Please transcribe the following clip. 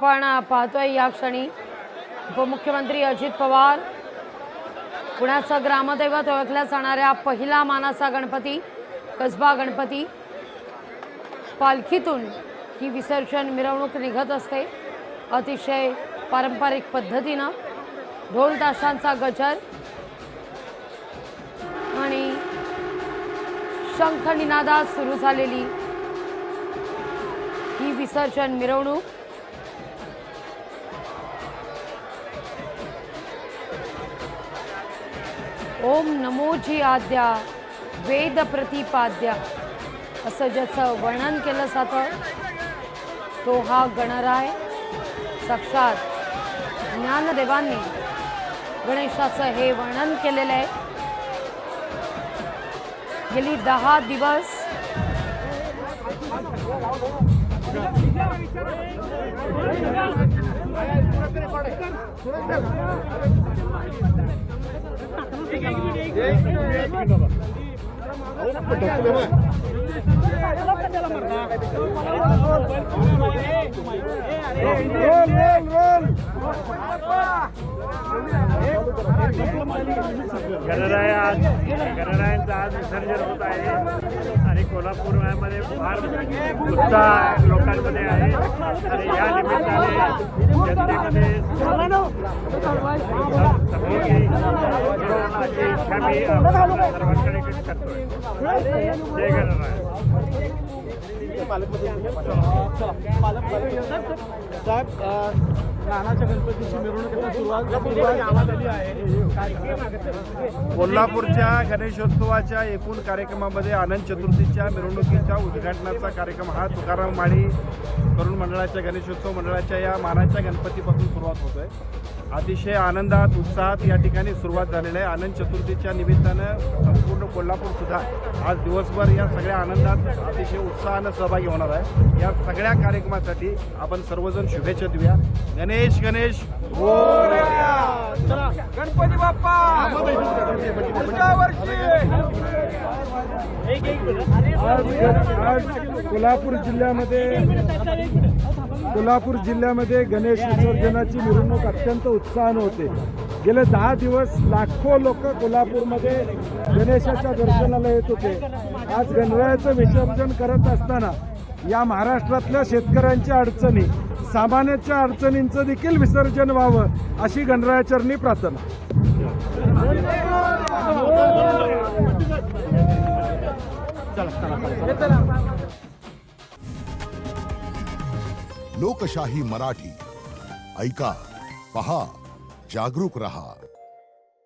पण पाहतोय या क्षणी उपमुख्यमंत्री अजित पवार पुण्याचा ग्रामदैवत ओळखल्या जाणाऱ्या पहिला मानाचा गणपती कसबा गणपती पालखीतून ही विसर्जन मिरवणूक निघत असते। अतिशय पारंपरिक पद्धतीनं ढोल ताशांचा गजर आणि शंख निनादात सुरू झालेली ही विसर्जन मिरवणूक ओम नमोजी आद्या वेद प्रतिपाद्या असं ज्याचं वर्णन केलं जातं तो हा गणराय साक्षात ज्ञानदेवांनी गणेशाचं हे वर्णन केलेलं आहे। गेली 10 दिवस गणरायांचं आज विसर्जन होत आहे आणि कोल्हापूरमध्ये फार उत्साह लोकांमध्ये आहे आणि या निमित्ताने जनतेमध्ये अशी इच्छा मी सर्वांकडे करतोय। जय गणराय। नानाच्या गणपतीची मिरवणूक सुरुवात झाली आहे। कोल्हापूरच्या गणेशोत्सवाच्या एकूण कार्यक्रमामध्ये आनंद चतुर्थीच्या मिरवणुकीच्या उद्घाटनाचा कार्यक्रम हा तुकाराम माळी तरुण मंडळाच्या गणेशोत्सव मंडळाच्या या मानाच्या गणपतीपासून सुरुवात होतोय। अतिशय आनंदात उत्साहात या ठिकाणी सुरुवात झालेली आहे। आनंद चतुर्थीच्या निमित्तानं संपूर्ण कोल्हापूर सुद्धा आज दिवसभर या सगळ्या आनंदात अतिशय उत्साहानं सहभागी होणार आहे। या सगळ्या कार्यक्रमासाठी आपण सर्वजण शुभेच्छा देऊया। गणेश गणेश गणपती बाप्पा पुढच्या वर्षी। कोल्हापूर जिल्ह्यामध्ये गणेश विसर्जनाची मिरवणूक अत्यंत उत्साहाने होते। गेले 10 दिवस लाखो लोक कोल्हापूरमध्ये गणेशाच्या दर्शनाला येत होते। आज गणरायाचं विसर्जन करत असताना या महाराष्ट्रातल्या शेतकऱ्यांच्या अडचणी सामान्याच्या अडचणींचं देखील विसर्जन व्हावं अशी गणरायाचरणी प्रार्थना। लोकशाही मराठी ऐका, पहा, जागरूक रहा।